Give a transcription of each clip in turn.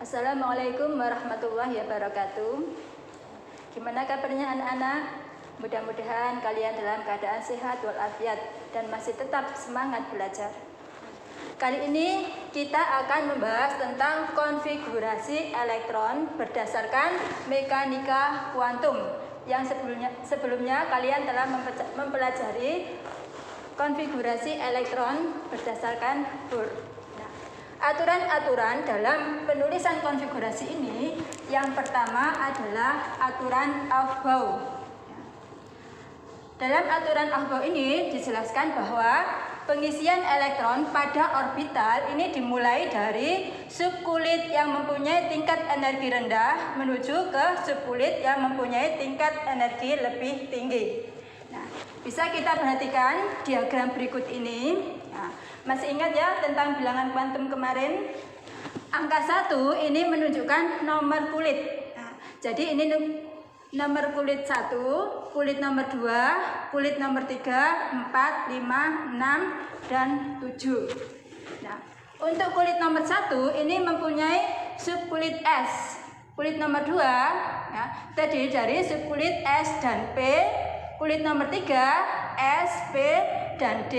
Assalamualaikum warahmatullahi wabarakatuh. Gimana kabarnya anak-anak? Mudah-mudahan kalian dalam keadaan sehat walafiat dan masih tetap semangat belajar. Kali ini kita akan membahas tentang konfigurasi elektron berdasarkan mekanika kuantum. Yang sebelumnya kalian telah mempelajari konfigurasi elektron berdasarkan Bohr. Aturan-aturan dalam penulisan konfigurasi ini, yang pertama adalah aturan Aufbau. Dalam aturan Aufbau ini dijelaskan bahwa pengisian elektron pada orbital ini dimulai dari subkulit yang mempunyai tingkat energi rendah menuju ke subkulit yang mempunyai tingkat energi lebih tinggi. Nah, bisa kita perhatikan diagram berikut ini. Nah, masih ingat ya tentang bilangan kuantum kemarin? Angka 1 ini menunjukkan nomor kulit. Nah, jadi ini nomor kulit 1, kulit nomor 2, kulit nomor 3, 4, 5, 6, dan 7. Nah, untuk kulit nomor 1 ini mempunyai subkulit S. Kulit nomor 2 ya, terdiri dari subkulit S dan P. Kulit nomor 3 S, P, dan D.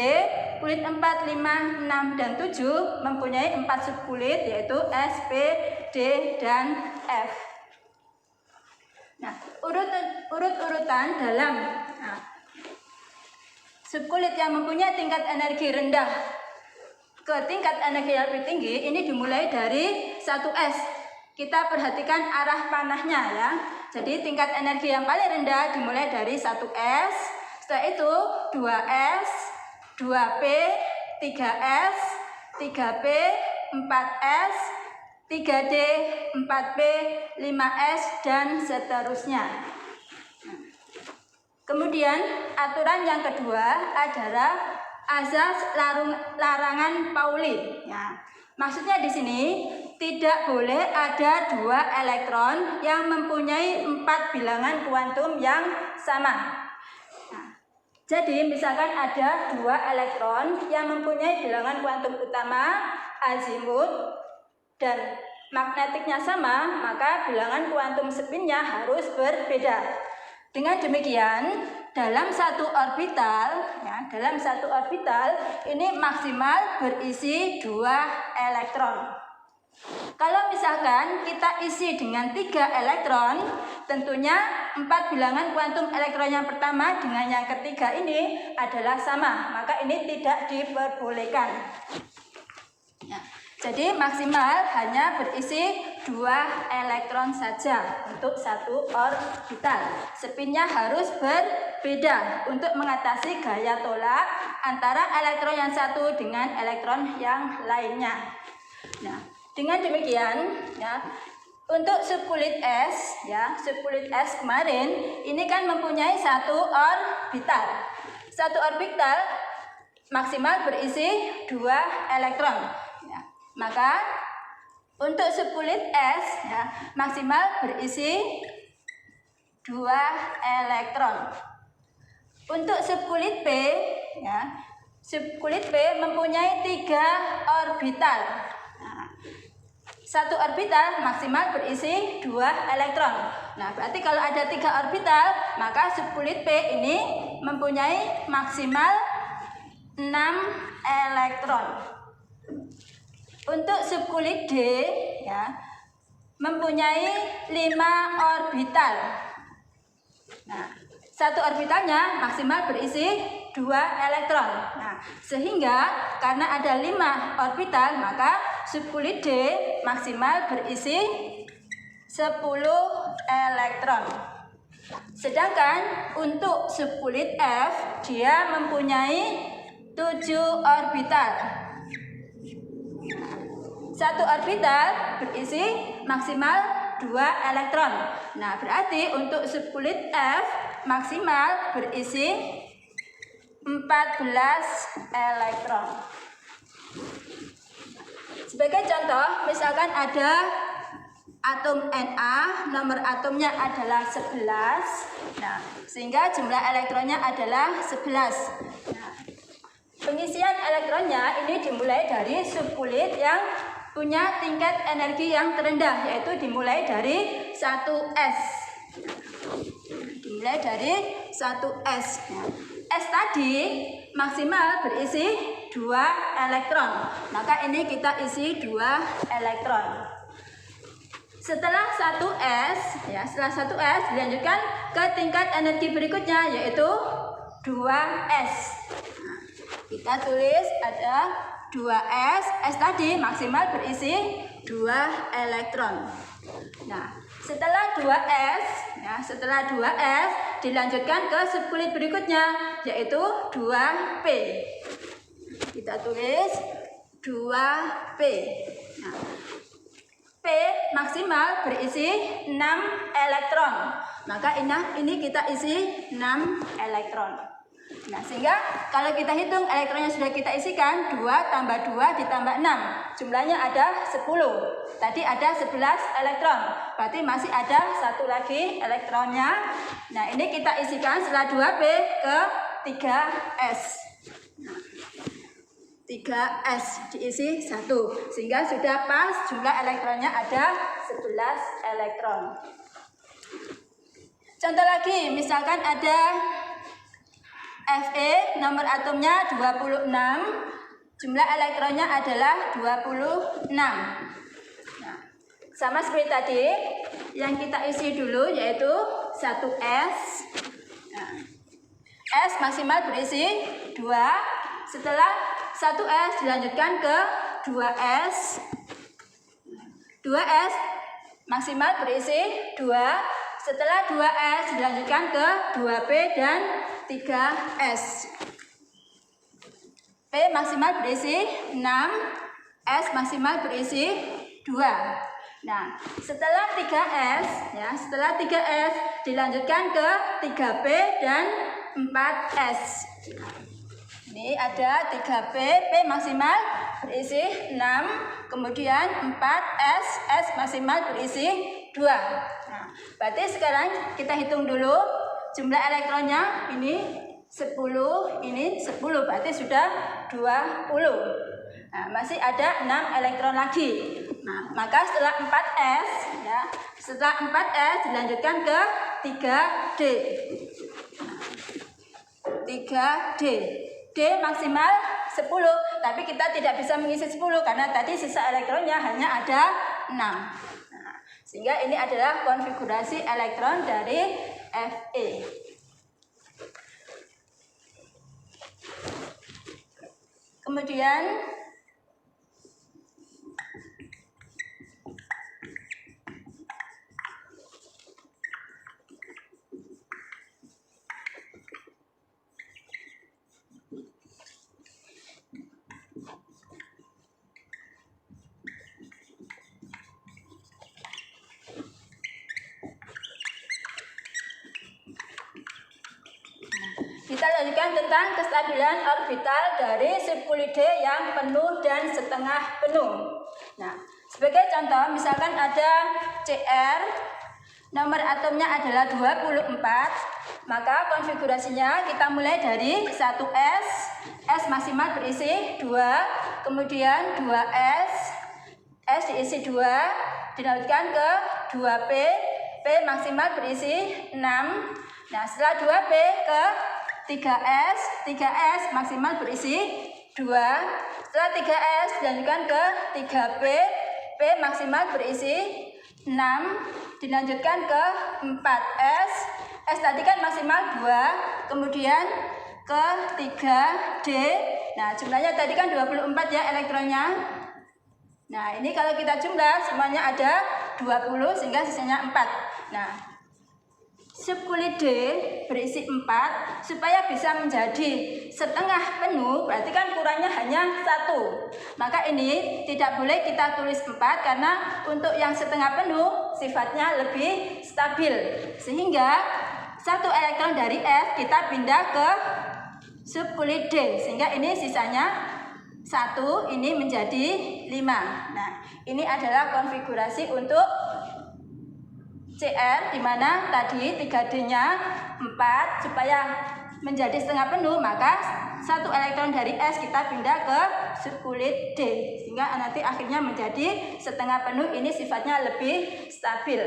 Kulit 4, 5, 6, dan 7 mempunyai 4 subkulit, yaitu S, P, D, dan F. Nah, urut-urutan dalam subkulit yang mempunyai tingkat energi rendah ke tingkat energi yang lebih tinggi ini dimulai dari 1S. Kita perhatikan arah panahnya ya. Jadi tingkat energi yang paling rendah dimulai dari 1S, setelah itu 2S, 2P, 3S, 3P, 4S, 3D, 4P, 5S, dan seterusnya. Kemudian aturan yang kedua adalah azas larangan Pauli. Ya, maksudnya di sini tidak boleh ada 2 elektron yang mempunyai 4 bilangan kuantum yang sama. Jadi misalkan ada 2 elektron yang mempunyai bilangan kuantum utama, azimut, dan magnetiknya sama, maka bilangan kuantum spinnya harus berbeda. Dengan demikian, dalam satu orbital ini maksimal berisi 2 elektron. Kalau misalkan kita isi dengan 3 elektron, tentunya 4 bilangan kuantum elektron yang pertama dengan yang ketiga ini adalah sama, maka ini tidak diperbolehkan. Ya, jadi maksimal hanya berisi 2 elektron saja untuk satu orbital. Spinnya harus berbeda untuk mengatasi gaya tolak antara elektron yang satu dengan elektron yang lainnya. Nah, dengan demikian ya, untuk subkulit S ya, subkulit S kemarin ini kan mempunyai 1 orbital. 1 orbital maksimal berisi 2 elektron. Ya, maka untuk subkulit S ya, maksimal berisi 2 elektron. Untuk subkulit P ya, subkulit P mempunyai 3 orbital. 1 orbital maksimal berisi 2 elektron. Nah, berarti kalau ada 3 orbital, maka subkulit P ini mempunyai maksimal 6 elektron. Untuk subkulit D ya, mempunyai 5 orbital. Nah, 1 orbitalnya maksimal berisi 2 elektron. Nah, sehingga karena ada 5 orbital, maka subkulit D maksimal berisi 10 elektron. Sedangkan untuk subkulit F, dia mempunyai 7 orbital. 1 orbital berisi maksimal 2 elektron. Nah, berarti untuk subkulit F maksimal berisi 14 elektron. Sebagai contoh, misalkan ada atom Na, nomor atomnya adalah 11. Nah, sehingga jumlah elektronnya adalah 11. Nah, pengisian elektronnya ini dimulai dari subkulit yang punya tingkat energi yang terendah, yaitu dimulai dari 1s. Dimulai dari 1s. S tadi maksimal berisi 2 elektron. Maka ini kita isi 2 elektron. Setelah 1s, ya, setelah 1s dilanjutkan ke tingkat energi berikutnya, yaitu 2s. Nah, kita tulis ada 2s. S tadi maksimal berisi 2 elektron. Nah, setelah 2s, ya, setelah 2s dilanjutkan ke subkulit berikutnya, yaitu 2p. Kita tulis 2p. Nah, P maksimal berisi 6 elektron. Maka ini kita isi 6 elektron. Nah, sehingga kalau kita hitung elektronnya sudah kita isikan, 2 tambah 2 ditambah 6. Jumlahnya ada 10. Tadi ada 11 elektron. Berarti masih ada satu lagi elektronnya. Nah, ini kita isikan setelah 2P ke 3S. Nah, 3S diisi 1, sehingga sudah pas jumlah elektronnya ada 11 elektron. Contoh lagi, misalkan ada Fe, nomor atomnya 26, jumlah elektronnya adalah 26. Nah, sama seperti tadi, yang kita isi dulu yaitu 1S. Nah, S maksimal berisi 2, setelah 1S dilanjutkan ke 2S. 2S maksimal berisi 2. Setelah 2S dilanjutkan ke 2P dan 3S. P maksimal berisi 6. S maksimal berisi 2. Nah, setelah 3S, ya, setelah 3S dilanjutkan ke 3P dan 4S. Ini ada 3P, P maksimal berisi 6, kemudian 4S, S maksimal berisi 2. Nah, berarti sekarang kita hitung dulu jumlah elektronnya, ini 10, ini 10, berarti sudah 20. Nah, masih ada 6 elektron lagi. Nah, maka setelah 4S, ya, setelah 4S dilanjutkan ke 3D. 3D. D maksimal 10, tapi kita tidak bisa mengisi 10 karena tadi sisa elektronnya hanya ada 6. Nah, sehingga ini adalah konfigurasi elektron dari Fe. Kemudian kita lanjutkan tentang kestabilan orbital dari subkulit D yang penuh dan setengah penuh. Nah, sebagai contoh, misalkan ada Cr, nomor atomnya adalah 24, maka konfigurasinya kita mulai dari 1S, S maksimal berisi 2, kemudian 2S, S diisi 2, dilanjutkan ke 2P, P maksimal berisi 6. Nah, setelah 2P ke 3S, 3S maksimal berisi 2. Setelah 3S dilanjutkan ke 3P, P maksimal berisi 6. Dilanjutkan ke 4S, S tadi kan maksimal 2. Kemudian ke 3D. Nah, jumlahnya tadi kan 24 ya elektronnya. Nah, ini kalau kita jumlah semuanya ada 20 sehingga sisanya 4. Nah, subkulit D berisi 4, supaya bisa menjadi setengah penuh, berarti kan kurangnya hanya 1. Maka ini tidak boleh kita tulis 4, karena untuk yang setengah penuh sifatnya lebih stabil. Sehingga 1 elektron dari F kita pindah ke subkulit D, sehingga ini sisanya 1, ini menjadi 5. Nah, ini adalah konfigurasi untuk Cr, di mana tadi 3D-nya 4, supaya menjadi setengah penuh, maka satu elektron dari S kita pindah ke subkulit D, sehingga nanti akhirnya menjadi setengah penuh. Ini sifatnya lebih stabil.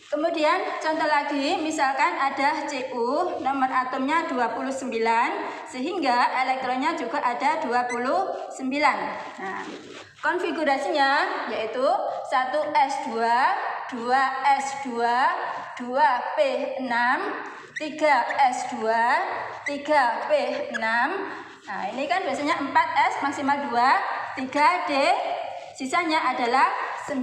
Kemudian contoh lagi, misalkan ada Cu, nomor atomnya 29, sehingga elektronnya juga ada 29. Nah, konfigurasinya yaitu 1s2, 2s2, 2p6, 3s2, 3p6. Nah, ini kan biasanya 4s maksimal 2, 3d, sisanya adalah 9.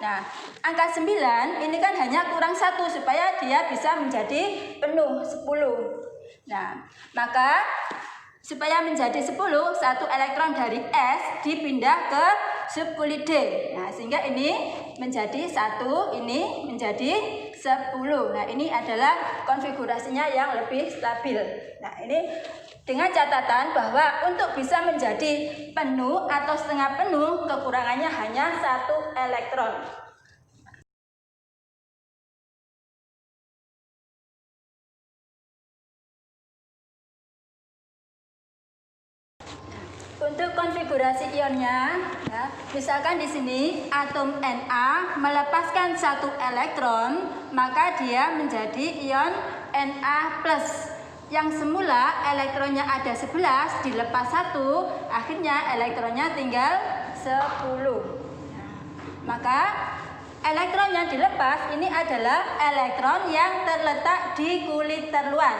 Nah, angka 9 ini kan hanya kurang 1 supaya dia bisa menjadi penuh 10. Nah, maka supaya menjadi 10, satu elektron dari S dipindah ke subkulit D. Nah, sehingga ini menjadi 1, ini menjadi 10. Nah, ini adalah konfigurasinya yang lebih stabil. Nah, ini dengan catatan bahwa untuk bisa menjadi penuh atau setengah penuh, kekurangannya hanya 1 elektron. Untuk konfigurasi ionnya, ya, misalkan di sini atom Na melepaskan 1 elektron, maka dia menjadi ion Na+. Yang semula elektronnya ada 11, dilepas 1, akhirnya elektronnya tinggal 10. Maka elektron yang dilepas ini adalah elektron yang terletak di kulit terluar.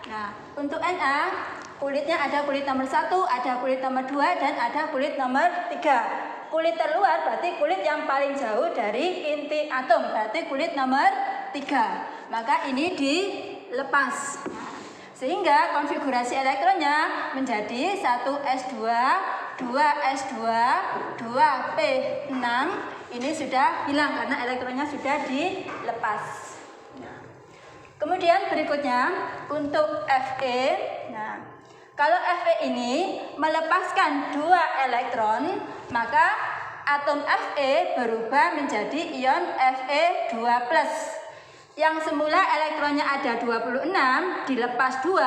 Nah, untuk Na, kulitnya ada kulit nomor 1, ada kulit nomor 2, dan ada kulit nomor 3. Kulit terluar berarti kulit yang paling jauh dari inti atom, berarti kulit nomor 3. Maka ini dilepas. Sehingga konfigurasi elektronnya menjadi 1s2, 2s2, 2p6. Ini sudah hilang karena elektronnya sudah dilepas. Kemudian berikutnya untuk Fe. Nah, kalau Fe ini melepaskan 2 elektron, maka atom Fe berubah menjadi ion Fe2+. Yang semula elektronnya ada 26, dilepas 2,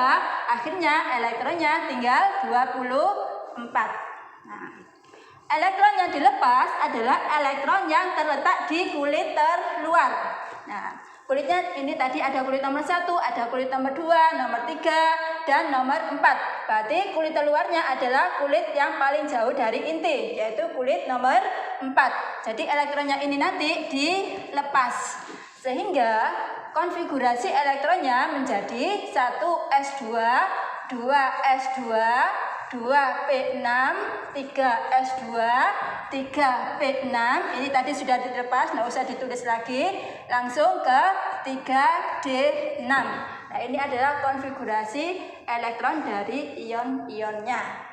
akhirnya elektronnya tinggal 24. Nah, elektron yang dilepas adalah elektron yang terletak di kulit terluar. Nah, kulitnya ini tadi ada kulit nomor 1, ada kulit nomor 2, nomor 3, dan nomor 4. Berarti kulit terluarnya adalah kulit yang paling jauh dari inti, yaitu kulit nomor 4. Jadi elektronnya ini nanti dilepas. Sehingga konfigurasi elektronnya menjadi 1s2, 2s2, 2p6, 3s2, 3p6. Ini tadi sudah dilepas, nggak usah ditulis lagi, langsung ke 3d6. Nah, ini adalah konfigurasi elektron dari ion-ionnya.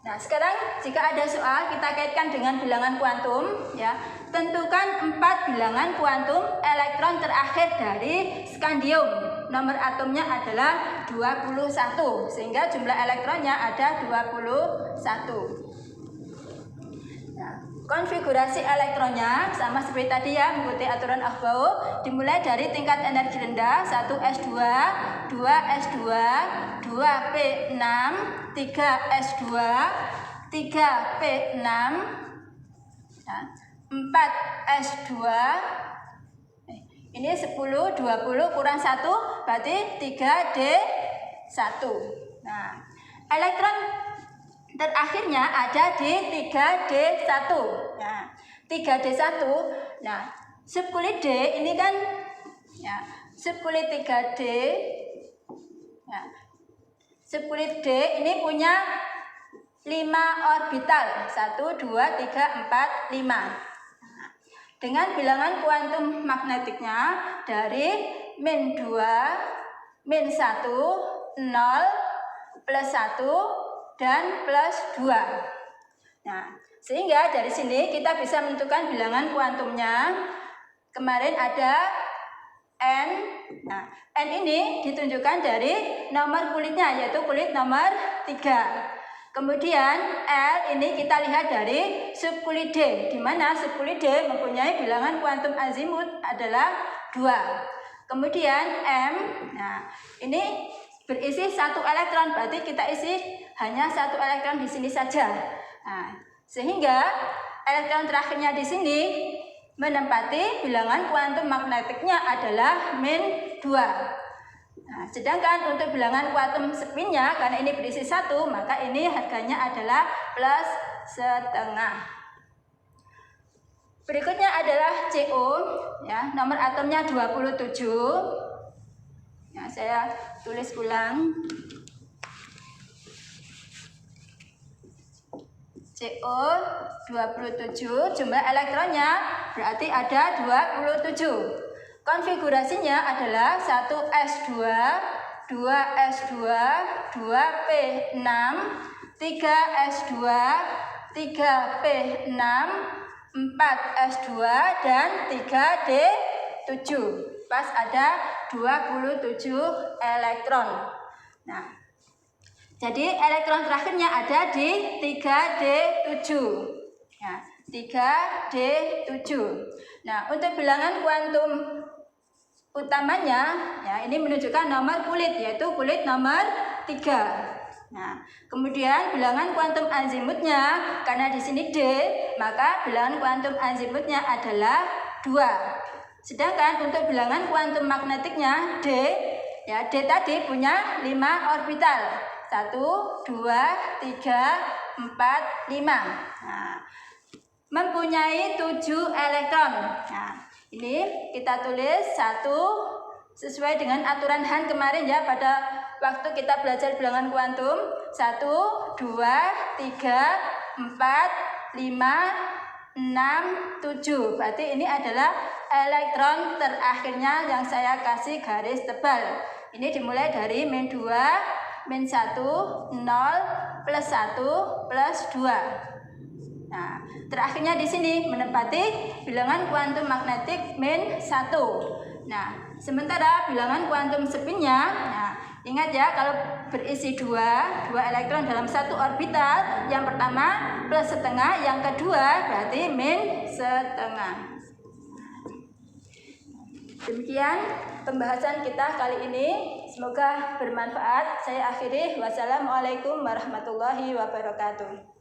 Nah, sekarang jika ada soal kita kaitkan dengan bilangan kuantum, ya. Tentukan 4 bilangan kuantum elektron terakhir dari skandium. Nomor atomnya adalah 21, sehingga jumlah elektronnya ada 21. Nah, konfigurasi elektronnya sama seperti tadi ya, mengikuti aturan Aufbau, dimulai dari tingkat energi rendah 1s2, 2s2, 2p6, 3s2, 3p6, 4s2. Ini 10, 20 kurang 1 berarti 3d1. Nah, elektron terakhirnya ada di 3d1. Nah, 3d1. Nah, subkulit D ini kan ya, subkulit 3d. Ya, subkulit D ini punya 5 orbital. 1, 2, 3, 4, 5. Dengan bilangan kuantum magnetiknya dari -2, -1, 0, +1, dan +2. Nah, sehingga dari sini kita bisa menentukan bilangan kuantumnya. Kemarin ada N. Nah, N ini ditunjukkan dari nomor kulitnya, yaitu kulit nomor 3. Kemudian L ini kita lihat dari subkulit D, di mana subkulit D mempunyai bilangan kuantum azimut adalah 2. Kemudian M, nah ini berisi 1 elektron, berarti kita isi hanya 1 elektron di sini saja. Nah, sehingga elektron terakhirnya di sini menempati bilangan kuantum magnetiknya adalah -2. Nah, sedangkan untuk bilangan kuantum spinnya, karena ini berisi 1, maka ini harganya adalah +1/2. Berikutnya adalah CO, ya, nomor atomnya 27. Ya, saya tulis ulang. CO 27, jumlah elektronnya berarti ada 27. Konfigurasinya adalah 1s2, 2s2, 2p6, 3s2, 3p6, 4s2 dan 3d7. Pas ada 27 elektron. Nah, jadi elektron terakhirnya ada di 3d7. Ya, 3d7. Nah, untuk bilangan kuantum utamanya, ya, ini menunjukkan nomor kulit, yaitu kulit nomor 3. Nah, kemudian bilangan kuantum azimutnya, karena di sini D, maka bilangan kuantum azimutnya adalah 2. Sedangkan untuk bilangan kuantum magnetiknya D, ya, D tadi punya 5 orbital. 1, 2, 3, 4, 5. Nah, mempunyai 7 elektron. Nah, ini kita tulis 1 sesuai dengan aturan Han kemarin, ya, pada waktu kita belajar bilangan kuantum. 1, 2, 3, 4, 5, 6, 7. Berarti ini adalah elektron terakhirnya yang saya kasih garis tebal. Ini dimulai dari -2, -1, 0, +1, +2. Nah, terakhirnya di sini menempati bilangan kuantum magnetik -1. Nah, sementara bilangan kuantum spinnya, nah, ingat ya, kalau berisi 2 elektron dalam 1 orbital, yang pertama +1/2, yang kedua berarti -1/2. Demikian pembahasan kita kali ini, semoga bermanfaat. Saya akhiri, wassalamualaikum warahmatullahi wabarakatuh.